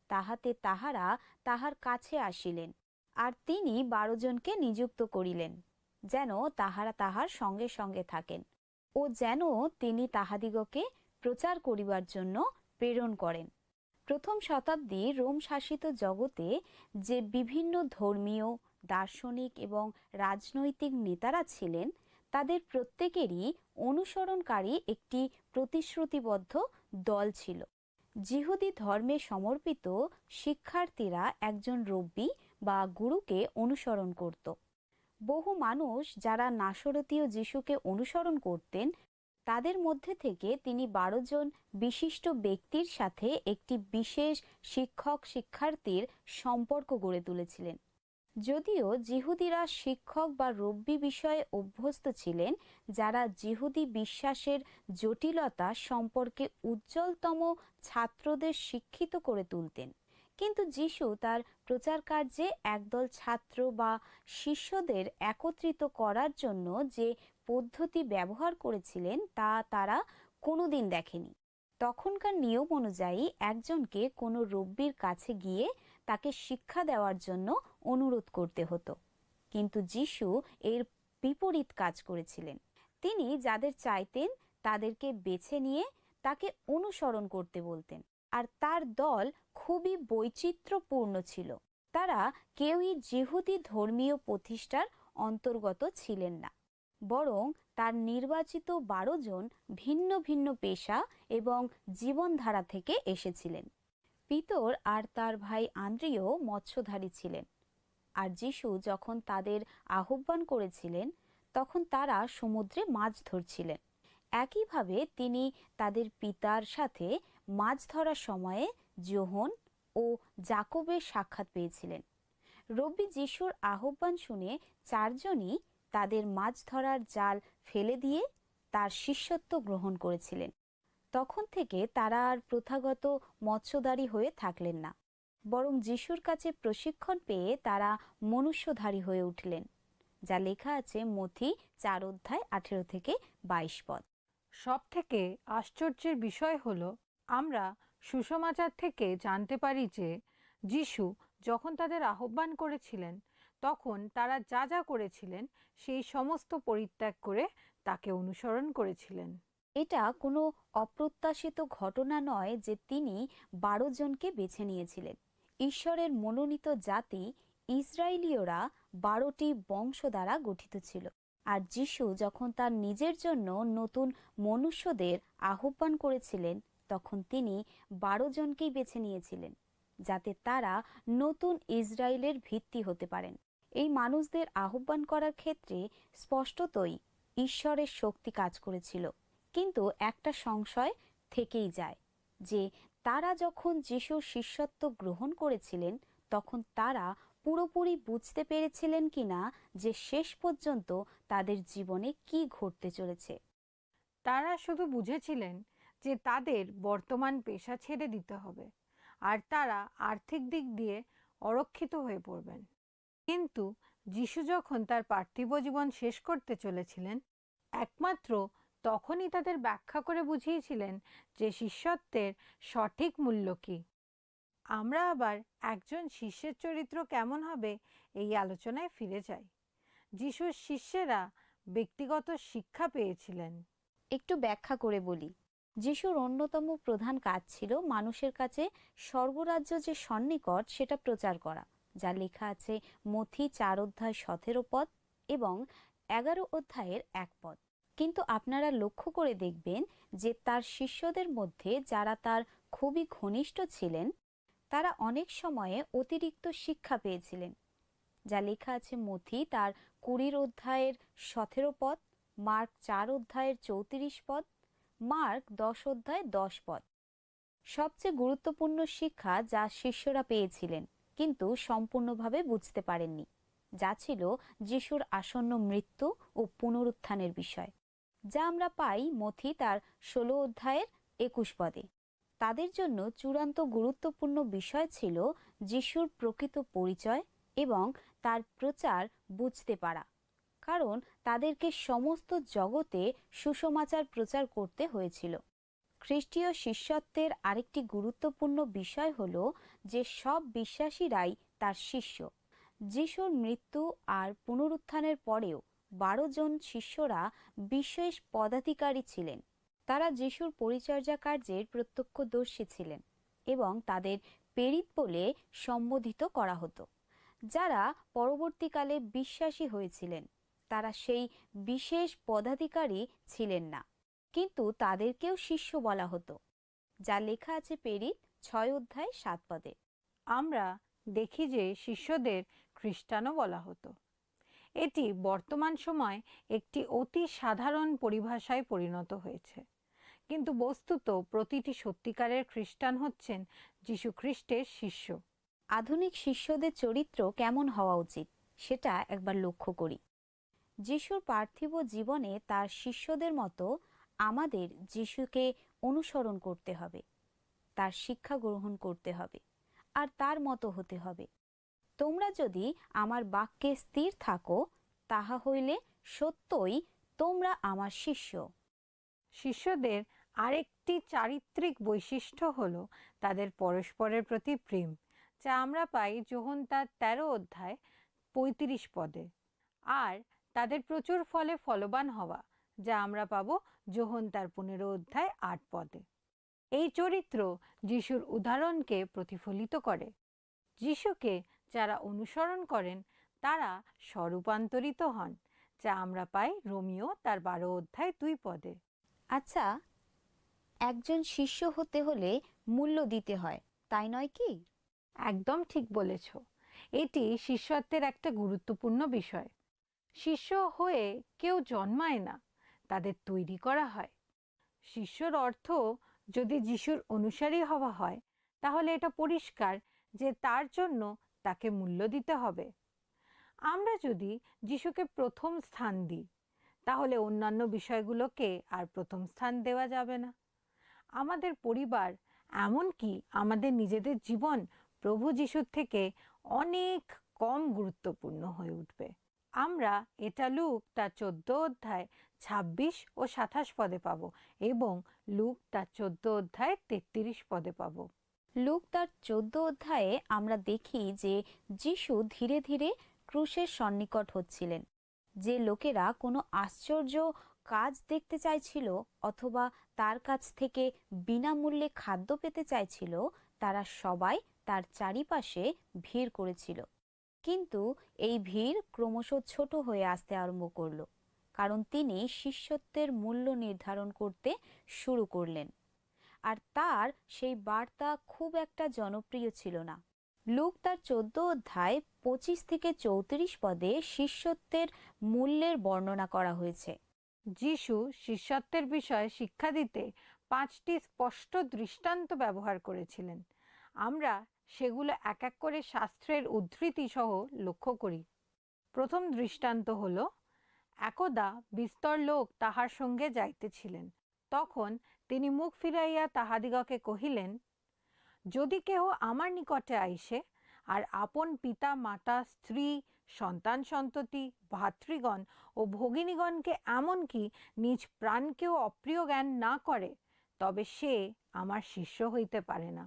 তাহাতে তাহারা তাহার কাছে আসিলেন। আর তিনি 12 জনকে নিযুক্ত করিলেন, যেন তাহারা তাহার সঙ্গে সঙ্গে থাকেন ও যেন তিনি তাহাদিগকে প্রচার করিবার জন্য প্রেরণ করেন। প্রথম শতাব্দী রোম শাসিত জগতে যে বিভিন্ন ধর্মীয়, দার্শনিক এবং রাজনৈতিক নেতারা ছিলেন, তাদের প্রত্যেকেরই অনুসরণকারী একটি প্রতিশ্রুতিবদ্ধ দল ছিল। যিহুদি ধর্মে সমর্পিত শিক্ষার্থীরা একজন রব্বি বা গুরুকে অনুসরণ করত। বহু মানুষ যারা নাসরতীয় যিশুকে অনুসরণ করতেন, তাদের মধ্যে থেকে তিনি 12 জন বিশিষ্ট ব্যক্তির সাথে একটি বিশেষ শিক্ষক শিক্ষার্থীর সম্পর্ক গড়ে তুলেছিলেন। যদিও যিহুদিরা শিক্ষক বা রব্বি বিষয়ে অভ্যস্ত ছিলেন, যারা যিহুদি বিশ্বাসের জটিলতা সম্পর্কে উজ্জ্বলতম ছাত্রদের শিক্ষিত করে তুলতেন, কিন্তু যিশু তার প্রচার কার্যে একদল ছাত্র বা শিষ্যদের একত্রিত করার জন্য যে পদ্ধতি ব্যবহার করেছিলেন তা তারা কোনোদিন দেখেনি। তখনকার নিয়ম অনুযায়ী একজনকে কোনো রব্বির কাছে গিয়ে তাকে শিক্ষা দেওয়ার জন্য অনুরোধ করতে হতো, কিন্তু যিশু এর বিপরীত কাজ করেছিলেন। তিনি যাদের চাইতেন তাদেরকে বেছে নিয়ে তাকে অনুসরণ করতে বলতেন, আর তার দল খুবই বৈচিত্র্যপূর্ণ ছিল। তারা কেউই যিহুদি ধর্মীয় প্রতিষ্ঠার অন্তর্গত ছিলেন না, বরং তার নির্বাচিত 12 জন ভিন্ন ভিন্ন পেশা এবং জীবনধারা থেকে এসেছিলেন। পিতর আর তার ভাই আন্দ্রিয় মৎস্যধারী ছিলেন, আর যিশু যখন তাদের আহ্বান করেছিলেন তখন তারা সমুদ্রে মাছ ধরছিলেন। একইভাবে তিনি তাদের পিতার সাথে মাছ ধরার সময়ে যোহন ও যাকবের সাক্ষাৎ পেয়েছিলেন। রব্বি যিশুর আহ্বান শুনে 4 জনই তাদের মাছ ধরার জাল ফেলে দিয়ে তার শিষ্যত্ব গ্রহণ করেছিলেন। তখন থেকে তারা আর প্রথাগত মৎস্যধারী হয়ে থাকলেন না, বরং যিশুর কাছে প্রশিক্ষণ পেয়ে তারা মনুষ্যধারী হয়ে উঠলেন, যা লেখা আছে মথি 4 অধ্যায় 18 থেকে 22 পদ। সব থেকে আশ্চর্যের বিষয় হলো, আমরা সুসমাচার থেকে জানতে পারি যে যিশু যখন তাদের আহ্বান করেছিলেন তখন তারা যা যা করেছিলেন সেই সমস্ত পরিত্যাগ করে তাকে অনুসরণ করেছিলেন। এটা কোনো অপ্রত্যাশিত ঘটনা নয় যে তিনি 12 জনকে বেছে নিয়েছিলেন। ঈশ্বরের মনোনীত জাতি ইসরায়েলীয়রা 12টি বংশ দ্বারা গঠিত ছিল, আর যিশু যখন তার নিজের জন্য নতুন মনুষ্যদের আহ্বান করেছিলেন তখন তিনি 12 জনকেই বেছে নিয়েছিলেন, যাতে তারা নতুন ইসরায়েলের ভিত্তি হতে পারেন। এই মানুষদের আহ্বান করার ক্ষেত্রে স্পষ্টতই ঈশ্বরের শক্তি কাজ করেছিল, কিন্তু একটা সংশয় থেকেই যায় যে তারা যখন যিশুর শিষ্যত্ব গ্রহণ করেছিলেন তখন তারা পুরোপুরি বুঝতে পেরেছিলেন কিনা যে শেষ পর্যন্ত তাদের জীবনে কি ঘটতে চলেছে। তারা শুধু বুঝেছিলেন যে তাদের বর্তমান পেশা ছেড়ে দিতে হবে আর তারা আর্থিক দিক দিয়ে অরক্ষিত হয়ে পড়বেন। কিন্তু যিশু যখন তার পার্থিব জীবন শেষ করতে চলেছিলেন, একমাত্র তখনই তাদের ব্যাখ্যা করে বুঝিয়েছিলেন যে শিষ্যত্বের সঠিক মূল্য কী। আমরা আবার একজন শিষ্যের চরিত্র কেমন হবে এই আলোচনায় ফিরে যাই। যিশুর শিষ্যেরা ব্যক্তিগত শিক্ষা পেয়েছিলেন। একটু ব্যাখ্যা করে বলি। যিশুর অন্যতম প্রধান কাজ ছিল মানুষের কাছে স্বর্গরাজ্য যে সন্নিকট সেটা প্রচার করা, যা লেখা আছে মথি 4 অধ্যায় 17 পদ এবং 11 অধ্যায়ের 1 পদ। কিন্তু আপনারা লক্ষ্য করে দেখবেন যে তার শিষ্যদের মধ্যে যারা তার খুবই ঘনিষ্ঠ ছিলেন তারা অনেক সময়ে অতিরিক্ত শিক্ষা পেয়েছিলেন, যা লেখা আছে মথি তার 20 অধ্যায়ের 17 পদ, মার্ক 4 অধ্যায়ের 34 পদ, মার্ক 10 অধ্যায় 10 পদ। সবচেয়ে গুরুত্বপূর্ণ শিক্ষা যা শিষ্যরা পেয়েছিলেন কিন্তু সম্পূর্ণভাবে বুঝতে পারেননি, যা ছিল যিশুর আসন্ন মৃত্যু ও পুনরুত্থানের বিষয়, যা আমরা পাই মথি তার 16 অধ্যায়ের 21 পদে। তাদের জন্য চূড়ান্ত গুরুত্বপূর্ণ বিষয় ছিল যিশুর প্রকৃত পরিচয় এবং তার প্রচার বুঝতে পারা, কারণ তাদেরকে সমস্ত জগতে সুসমাচার প্রচার করতে হয়েছিল। খ্রিস্টীয় শিষ্যত্বের আরেকটি গুরুত্বপূর্ণ বিষয় হল যে সব বিশ্বাসীরাই তার শিষ্য। যিশুর মৃত্যু আর পুনরুত্থানের পরেও 12 জন শিষ্যরা বিশেষ পদাধিকারী ছিলেন। তারা যিশুর পরিচর্যা কার্যের প্রত্যক্ষদর্শী ছিলেন এবং তাদের প্রেরিত বলে সম্বোধিত করা হতো। যারা পরবর্তীকালে বিশ্বাসী হয়েছিলেন তারা সেই বিশেষ পদাধিকারী ছিলেন না, কিন্তু তাদেরকেও শিষ্য বলা হতো, যা লেখা আছে প্রেরিত 6:7 আমরা দেখি যে শিষ্যদের খ্রিস্টানও বলা হতো। এটি বর্তমান সময় একটি অতি সাধারণ পরিভাষায় পরিণত হয়েছে, কিন্তু বস্তুত প্রতিটি সত্যিকারের খ্রিস্টান হচ্ছেন যীশু খ্রিস্টের শিষ্য। আধুনিক শিষ্যদের চরিত্র কেমন হওয়া উচিত সেটা একবার লক্ষ্য করি। যিশুর পার্থিব জীবনে তার শিষ্যদের মতো আমাদের যিশুকে অনুসরণ করতে হবে, তার শিক্ষা গ্রহণ করতে হবে আর তার মতো হতে হবে। তোমরা যদি আমার বাক্যে স্থির থাকো, তাহা হইলে সত্যই তোমরা আমার শিষ্য। শিষ্যদের আরেকটি চারিত্রিক বৈশিষ্ট্য হলো তাদের পরস্পরের প্রতি প্রেম, যা আমরা পাই যোহন তার 13:35 আর তাদের প্রচুর ফলে ফলবান হওয়া, যা আমরা পাবো যোহন তার 15:8। এই চরিত্র যিশুর উদাহরণকে প্রতিফলিত করে। যিশুকে যারা অনুসরণ করেন তারা স্বরূপান্তরিত হন, যা আমরা পাই রোমিও তার 12:2। আচ্ছা, একজন শিষ্য হতে হলে মূল্য দিতে হয়, তাই নয় কি? একদম ঠিক বলেছ। এটি শিষ্যত্বের একটা গুরুত্বপূর্ণ বিষয়। শিষ্য হয়ে কেউ জন্মায় না, তাদের তৈরি করা হয়। শিষ্যর অর্থ যদি যিশুর অনুসারী হওয়া হয়, তাহলে এটা পরিষ্কার যে তার জন্য তাকে মূল্য দিতে হবে। আমরা যদি যিশুকে প্রথম স্থান দিই, তাহলে অন্যান্য বিষয়গুলোকে আর প্রথম স্থান দেওয়া যাবে না। আমাদের পরিবার, এমনকি আমাদের নিজেদের জীবন প্রভু যিশুর থেকে অনেক কম গুরুত্বপূর্ণ হয়ে উঠবে। আমরা এটা লুক তার 14:26 ও 27 পাবো এবং লুক তার 14:33 পাবো। লুক তার 14 আমরা দেখি যে যিশু ধীরে ধীরে ক্রুশের সন্নিকট হচ্ছিলেন। যে লোকেরা কোনো আশ্চর্য কাজ দেখতে চাইছিল অথবা তার কাছ থেকে বিনামূল্যে খাদ্য পেতে চাইছিল, তারা সবাই তার চারিপাশে ভিড় করেছিল। কিন্তু এই ভিড় ক্রমশ ছোট হয়ে আসতে আরম্ভ করলো, কারণ তিনি শিষ্যত্বের মূল্য নির্ধারণ করতে শুরু করলেন। আর তার সেই বার্তা খুব একটা জনপ্রিয় ছিল না। লুক তার 14:25-34 শিষ্যত্বের মূল্যের বর্ণনা করা হয়েছে। যিশু শিষ্যত্বের বিষয়ে শিক্ষা দিতে 5টি স্পষ্ট দৃষ্টান্ত ব্যবহার করেছিলেন। আমরা সেগুলো এক এক করে শাস্ত্রের উদ্ধৃতি সহ লক্ষ্য করি। প্রথম দৃষ্টান্ত হলো, একদা বিস্তর লোক তাহার সঙ্গে যাইতেছিলেন। তখন তিনি মুখ ফিরাইয়া তাহাদিগকে কহিলেন, যদি কেহ আমার নিকটে আইসে আর আপন পিতা মাতা স্ত্রী সন্তান সন্ততি ভাতৃগণ ও ভগিনীগণকে এমনকি নিজ প্রাণকেও অপ্রিয় জ্ঞান না করে, তবে সে আমার শিষ্য হইতে পারে না,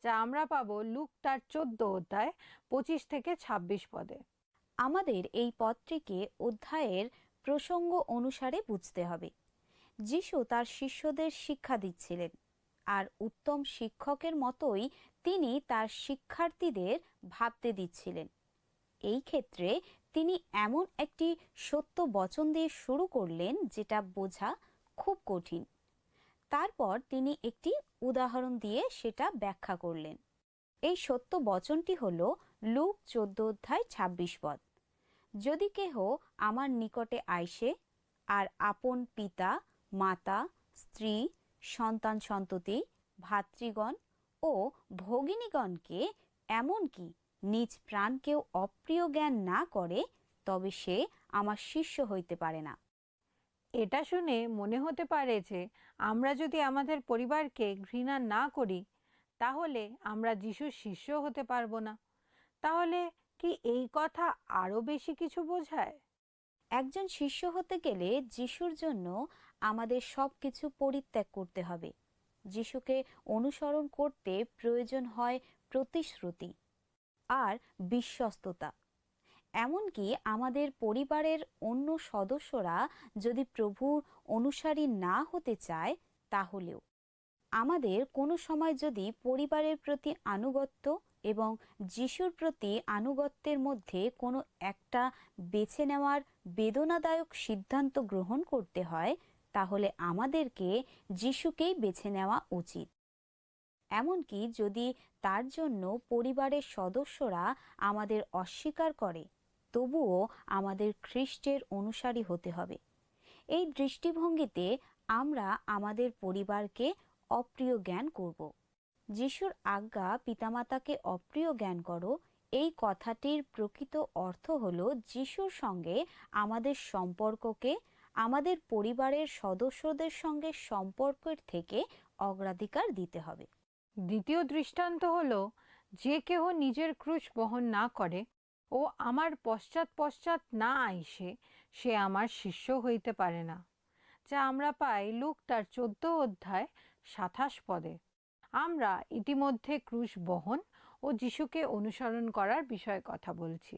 যা আমরা পাবো লুক তার 14:25-26 আমাদের এই পত্রিকে অধ্যায়ের প্রসঙ্গ অনুসারে বুঝতে হবে। যিশু তার শিষ্যদের শিক্ষা দিচ্ছিলেন, আর উত্তম শিক্ষকের মতোই তিনি তার শিক্ষার্থীদের ভাবতে দিচ্ছিলেন। এই ক্ষেত্রে তিনি এমন একটি সত্য বচন দিয়ে শুরু করলেন যেটা বোঝা খুব কঠিন। তারপর তিনি একটি উদাহরণ দিয়ে সেটা ব্যাখ্যা করলেন। এই সত্য বচনটি হল লুক 14:26। যদি কেহ আমার নিকটে আইসে আর আপন পিতা মাতা স্ত্রী সন্তান সন্ততি ভাতৃগণ ও ভগিনীগণকে এমনকি নিজ প্রাণকেও অপ্রিয় জ্ঞান না করে, তবে সে আমার শিষ্য হইতে পারে না। এটা শুনে মনে হতে পারে যে আমরা যদি আমাদের পরিবারকে ঘৃণা না করি, তাহলে আমরা যিশুর শিষ্য হতে পারবো না। তাহলে কি এই কথা আরো বেশি কিছু বোঝায়? একজন শিষ্য হতে গেলে যিশুর জন্য আমাদের সবকিছু পরিত্যাগ করতে হবে। যিশুকে অনুসরণ করতে প্রয়োজন হয় প্রতিশ্রুতি আর বিশ্বস্ততা। এমনকি আমাদের পরিবারের অন্য সদস্যরা যদি প্রভুর অনুসারী না হতে চায়, তাহলেও আমাদের কোনো সময় যদি পরিবারের প্রতি আনুগত্য এবং যিশুর প্রতি আনুগত্যের মধ্যে কোনো একটা বেছে নেওয়ার বেদনাদায়ক সিদ্ধান্ত গ্রহণ করতে হয়, তাহলে আমাদেরকে যিশুকেই বেছে নেওয়া উচিত। এমনকি যদি তার জন্য পরিবারের সদস্যরা আমাদের অস্বীকার করে, তবুও আমাদের খ্রিস্টের অনুসারী হতে হবে। এই দৃষ্টিভঙ্গিতে আমরা আমাদের পরিবারকে অপ্রিয় জ্ঞান করব। যিশুর আজ্ঞা পিতামাতাকে অপ্রিয় জ্ঞান করো, এই কথাটির প্রকৃত অর্থ হলো যিশুর সঙ্গে আমাদের সম্পর্ককে আমাদের পরিবারের সদস্যদের সঙ্গে সম্পর্কের থেকে অগ্রাধিকার দিতে হবে। দ্বিতীয় দৃষ্টান্ত হলো, যে কেহ নিজের ক্রুশ বহন না করে ও আমার পশ্চাৎ পশ্চাৎ না আইসে, সে আমার শিষ্য হইতে পারে না। যা আমরা পাই লুক তার 14 অধ্যায় 27 পদে। আমরা ইতিমধ্যে ক্রুশ বহন ও যিশুকে অনুসরণ করার বিষয়ে কথা বলছি।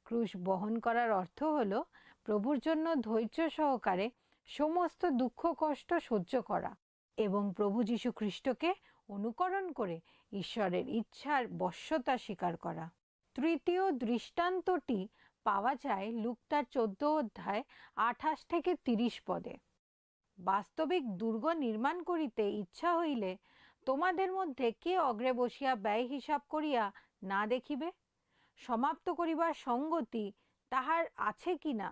ক্রুশ বহন করার অর্থ হলো প্রভুর জন্য ধৈর্য সহকারে সমস্ত দুঃখ কষ্ট সহ্য করা এবং প্রভু যীশু খ্রিস্টকে অনুকরণ করে ঈশ্বরের ইচ্ছার বশ্যতা স্বীকার করা। তৃতীয় দৃষ্টান্তটি পাওয়া যায় লুক তার 14 অধ্যায় 28 থেকে 30 পদে। বাস্তবিক দুর্গ নির্মাণ করিতে ইচ্ছা হইলে তোমাদের মধ্যে কে অগ্রে বসিয়া ব্যয় হিসাব করিয়া না দেখিবে? সমাপ্ত করিবার সঙ্গতি তাহার আছে কি না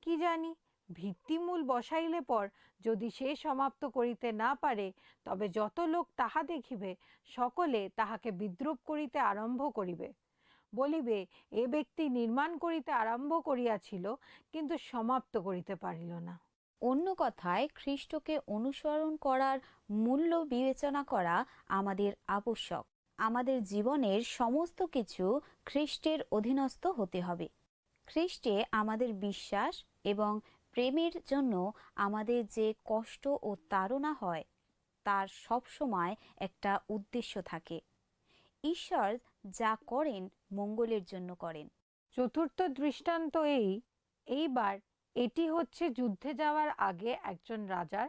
কি জানি। ভিত্তিমূল বসাইলে পর যদি সে সমাপ্ত করিতে না পারে, তবে যত লোক তাহা দেখিবে সকলে তাহাকে বিদ্রূপ করিতে আরম্ভ করিবে, বলিবে, এ ব্যক্তি নির্মাণ করিতে আরম্ভ করিয়াছিল, কিন্তু সমাপ্ত করিতে পারিল না। অন্য কথায়, খ্রিস্টকে অনুসরণ করার মূল্য বিবেচনা করা আমাদের আবশ্যক। আমাদের জীবনের সমস্ত কিছু খ্রিস্টের অধীনস্থ হতে হবে। খ্রিস্টে আমাদের বিশ্বাস এবং প্রেমের জন্য আমাদের যে কষ্ট ও তাড়না হয়, তার সবসময় একটা উদ্দেশ্য থাকে। ঈশ্বর যা করেন মঙ্গলের জন্য করেন। চতুর্থ দৃষ্টান্ত এইবার এটি হচ্ছে যুদ্ধে যাওয়ার আগে একজন রাজার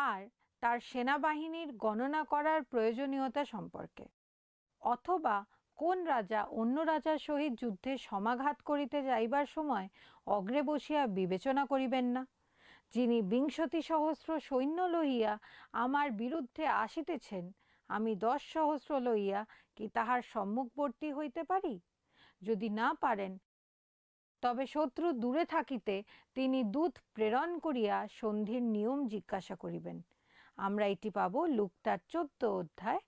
আর তার সেনাবাহিনীর গণনা করার প্রয়োজনীয়তা সম্পর্কে। অথবা কোন রাজা অন্য রাজার সহিত যুদ্ধে সমাঘাত করিতে যাইবার সময় অগ্রে বসিয়া বিবেচনা করিবেন না, যিনি 20 সহস্র সৈন্য লইয়া আমার বিরুদ্ধে আসিতেছেন, আমি 10 সহস্র লইয়া কি তাহার সম্মুখবর্তী হইতে পারি? যদি না পারেন, তবে শত্রু দূরে থাকিতে তিনি দূত প্রেরণ করিয়া সন্ধির নিয়ম জিজ্ঞাসা করিবেন। আমরা এটি পাব লুক তার 14 অধ্যায়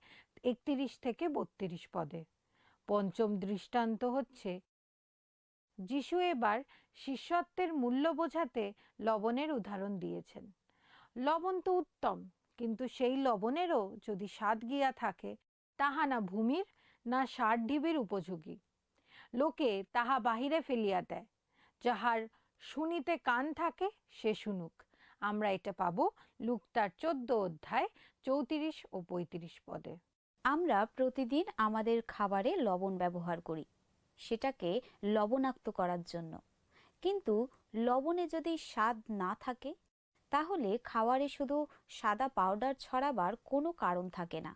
31 থেকে 32 পদে। পঞ্চম দৃষ্টান্ত হচ্ছে, যিশু এবার শিষ্যত্বের মূল্য বোঝাতে লবণের উদাহরণ দিয়েছেন। লবণ তো উত্তম, কিন্তু সেই লবণেরও যদি স্বাদ গিয়া থাকে, তাহা না ভূমির না সার ঢিবির উপযোগী। লোকে তাহা বাহিরে ফেলিয়া দেয়। যাহার শুনিতে কান থাকে সে শুনুক। আমরা এটা পাবো লুক তার 14 অধ্যায় 34 ও 35 পদে। আমরা প্রতিদিন আমাদের খাবারে লবণ ব্যবহার করি, সেটাকে লবণাক্ত করার জন্য। কিন্তু লবণে যদি স্বাদ না থাকে, তাহলে খাবারে শুধু সাদা পাউডার ছড়াবার কোনো কারণ থাকে না।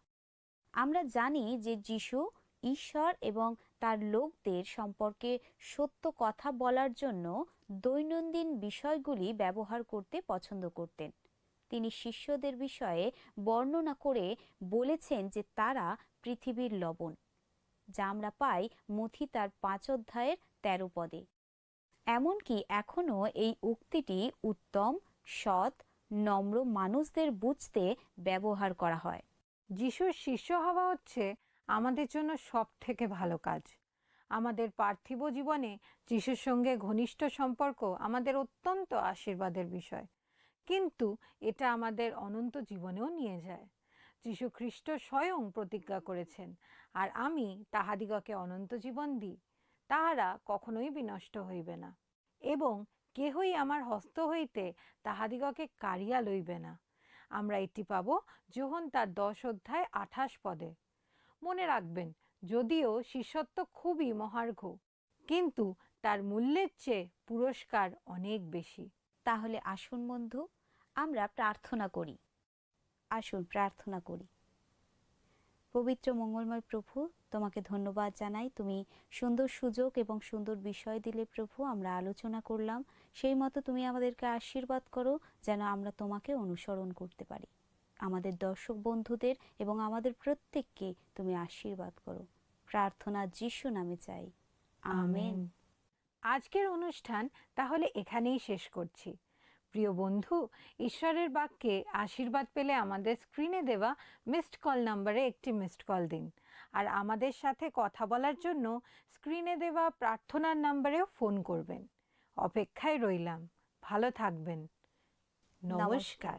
আমরা জানি যে যিশু ঈশ্বর এবং তার লোকদের সম্পর্কে সত্য কথা বলার জন্য দৈনন্দিন বিষয়গুলি ব্যবহার করতে পছন্দ করতেন। তিনি শিষ্যদের বিষয়ে বর্ণনা করে বলেছেন যে তারা পৃথিবীর লবণ, যা আমরা পাই মথি তার 5 অধ্যায়ের 13 পদে। এমনকি এখনো এই উক্তিটি উত্তম, সৎ, নম্র মানুষদের বুঝতে ব্যবহার করা হয়। যিশুর শিষ্য হওয়া হচ্ছে আমাদের জন্য সব থেকে ভালো কাজ। আমাদের পার্থিব জীবনে যিশুর সঙ্গে ঘনিষ্ঠ সম্পর্ক আমাদের অত্যন্ত আশীর্বাদের বিষয়, কিন্তু এটা আমাদের অনন্ত জীবনেও নিয়ে যায়। যিশু খ্রিস্ট স্বয়ং প্রতিজ্ঞা করেছেন, আর আমি তাহাদিগকে অনন্ত জীবন দিই, তাহারা কখনোই বিনষ্ট হইবে না, এবং কেহই আমার হস্ত হইতে তাহাদিগকে কাড়িয়া লইবে না। আমরা এটি পাব যোহন তার 10 অধ্যায় 28 পদে। মনে রাখবেন, যদিও শিষ্যত্ব খুবই মহার্ঘ, কিন্তু তার মূল্যের চেয়ে পুরস্কার অনেক বেশি। তাহলে আসুন বন্ধু, আমরা প্রার্থনা করি। আসুন প্রার্থনা করি। পবিত্র মঙ্গলময় প্রভু, তোমাকে ধন্যবাদ জানাই। তুমি সুন্দর সুযোগ এবং সুন্দর বিষয় দিলে প্রভু, আমরা আলোচনা করলাম। সেই মতো তুমি আমাদেরকে আশীর্বাদ করো যেন আমরা তোমাকে অনুসরণ করতে পারি। আমাদের দর্শক বন্ধুদের এবং আমাদের প্রত্যেককে তুমি আশীর্বাদ করো। প্রার্থনা যিশু নামে চাই, আমেন। আজকের অনুষ্ঠান তাহলে এখানেই শেষ করছি। প্রিয় বন্ধু, ঈশ্বরের বাক্যে আশীর্বাদ পেলে আমাদের স্ক্রিনে দেওয়া মিসড কল নম্বরে একটি মিসড কল দিন। আর আমাদের সাথে কথা বলার জন্য স্ক্রিনে দেওয়া প্রার্থনার নম্বরেও ফোন করবেন। অপেক্ষায় রইলাম। ভালো থাকবেন। নমস্কার।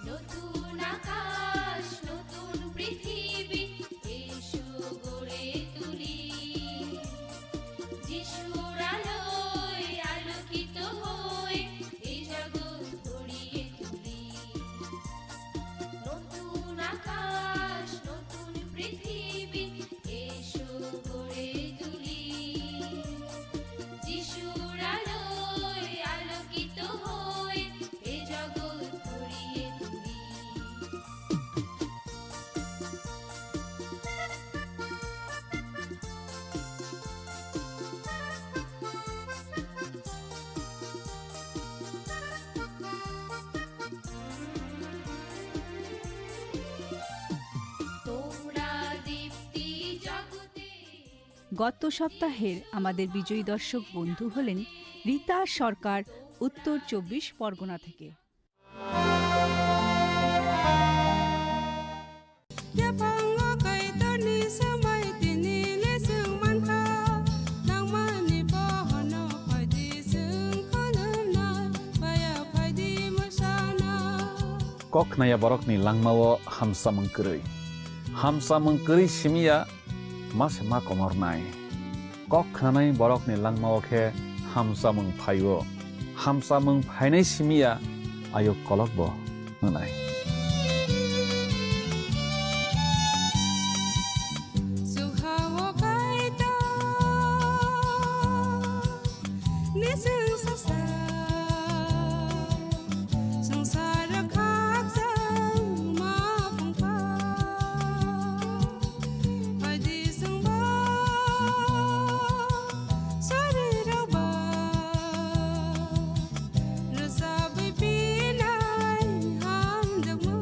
নতুন আকাশ নতুন পৃথিবী এসো গড়ে তুলি, যিশুর আলোয় আলোকিত হয়ে এই জগৎ গড়িয়ে তুলি। নতুন আকাশ নতুন পৃথিবী এসো গড়ে তুলি, যিশুর আলোয় আলোকিত হয়ে এই জগৎ গড়িয়ে তুলি। তোমরা দীপ্তি জগতে। গত সপ্তাহের আমাদের বিজয়ী দর্শক বন্ধু হলেন রীতা সরকার, উত্তর 24 পরগনা থেকে। Ya pango kai to ni samai tini le sung man kha nang mani po hono phai di sung kholum na baya phai di masana kok naya borok ni langmao hamsa mengkeri simia mas ma komor nai kok khanai borok ni langmao khe hamsa meng phaio hamsa meng phainai simia ayo kolok bo nai suhawo kai to ni sung sa sa sangsar khak sang ma phang pha phai di sung ba sa ri ra ba ra sa bai pi nai ham dak mo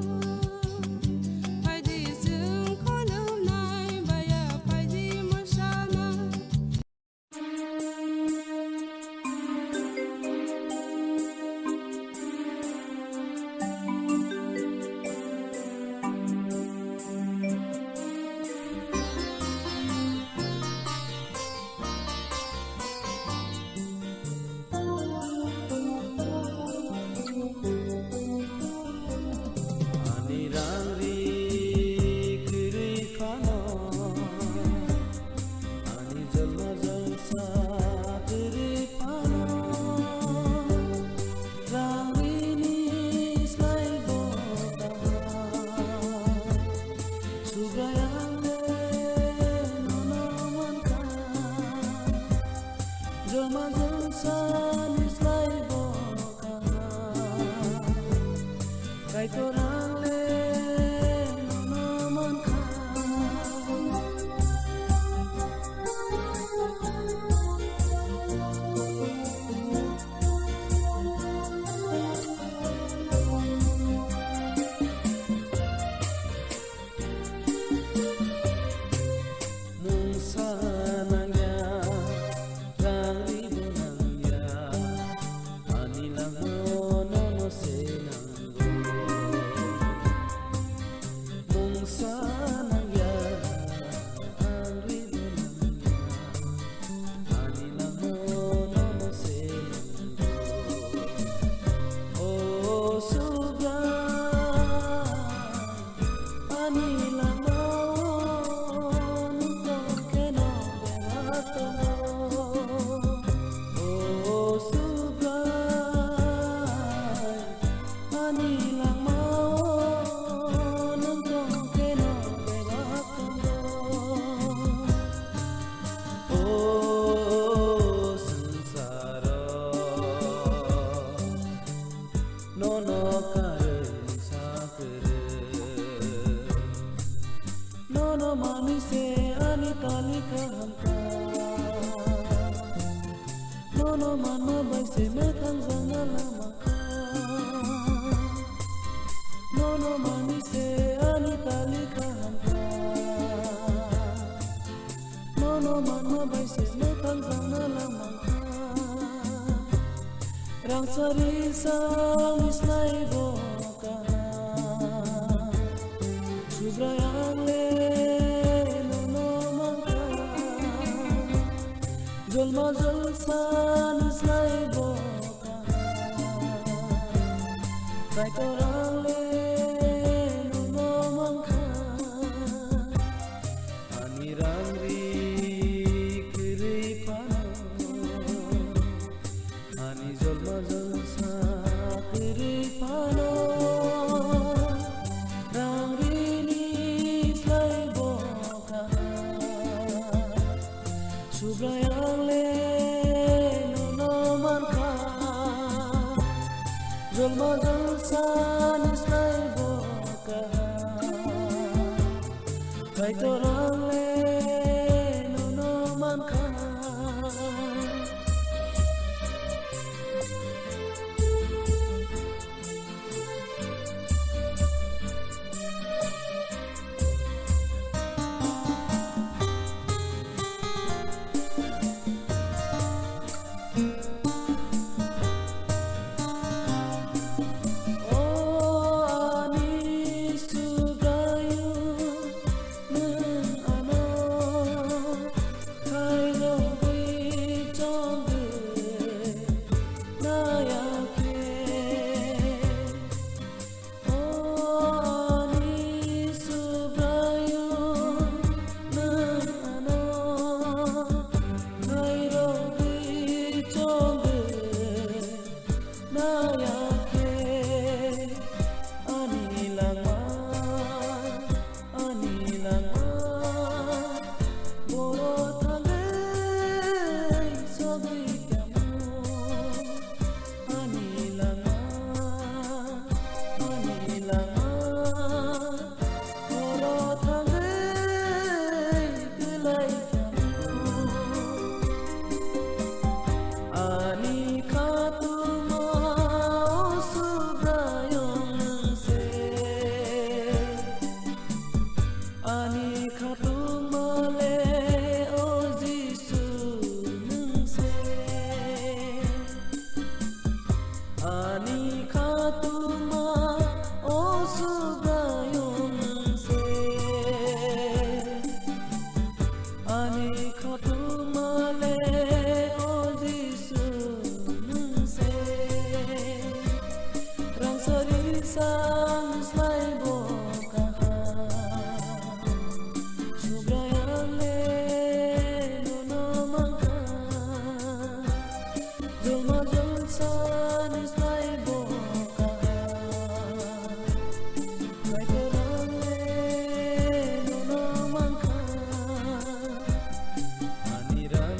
phai di sung kholum nai ba ya phai di masana Ani rangri kiri khano ani jalma jalsa kiri phano rangri ni slai bota subrayale nonaman ka jalma jalsa ni slai bota kai torale naman ka mungsa nangya rangri bunangya ani lang no no se nanggo mana bai se me thang zana la maka nono mani se ani tali kahanta nono mana bai se me thang zana la maka rang sari sang islai boka subrayang le nono maka jolma jolsan islai boka kai torang le nono maka ani rang ri kiri pano ani jolma jolsa kiri pano rang ri ni islai boka subrayang le nono maka jolma jolsan islai boka kai torang le nono maka Anirang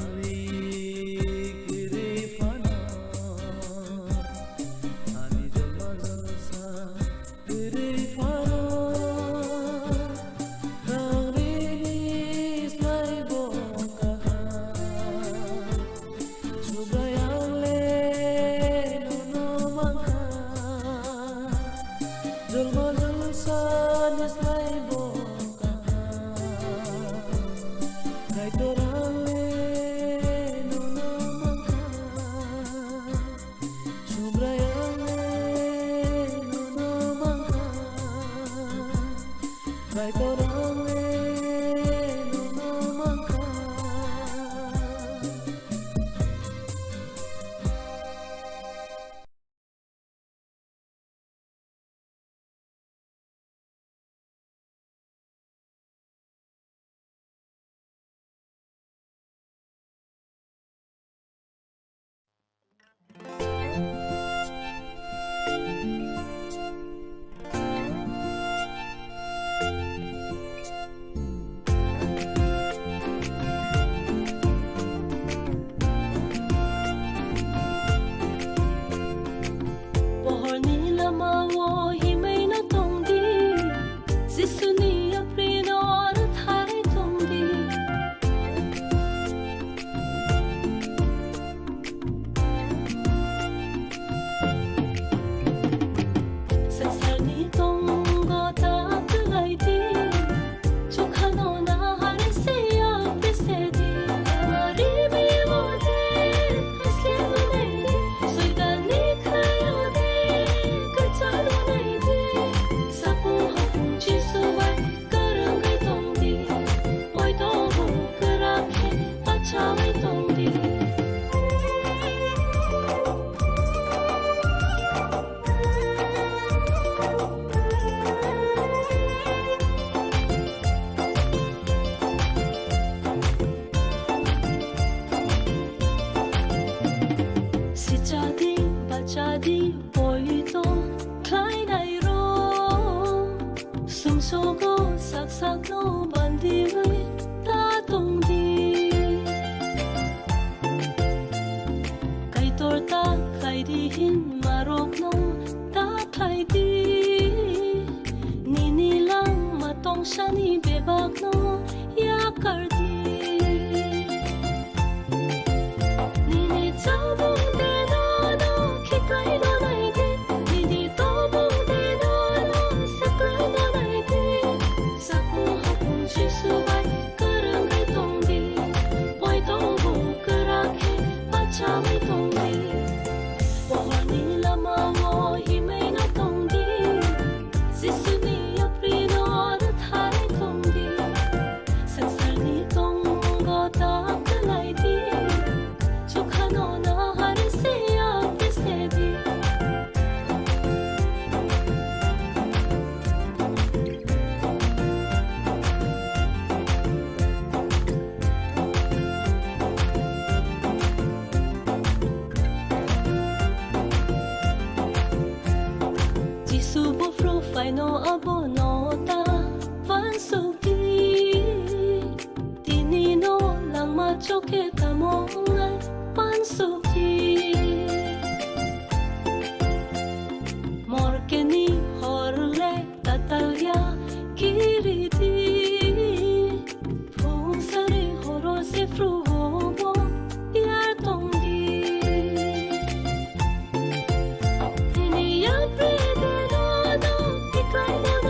ดีปอยโตคล้ายได้รอสุงโซโกสักสักโนบันดีไว้ตาตรงดีไก่ตัวตาใครดีหินมารกโนตาใครดีนี่ลังมาต้องฉันนี่เบบากโนอยากกอดดีนี่เจ้าบุญเดโนโนคิดไกลโนไหนดีนี่โตบุญเดโนโนสักไกลโนไหนดีสักหัวหัวชิสุไว้ก็เรื่องไม่ตรงดีปล่อยโตบุกรักให้ปัจจาไม่ตรงดีว่าวันนี้ละมาโง่หิไม่น่าตรงดีสิสุนียปรีโนรัทายตรงดีสังสารนี้ตรงก็ตามกันไหลดีจุกขโนนาหาริเสียเตเสดี จิสูบุฟรูไฟโนอโบโนตาวันสุกีที่นี่โนลังมาจกเกตามองไงปันสุกีมอร์เกนีฮอร์เรตาตาลยากิริดีพูนสรีฮอโรเซฟรูโฮโบยาตงดี นี่ยามเปรตโนโนที่ใกล้โนไหน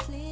sleep.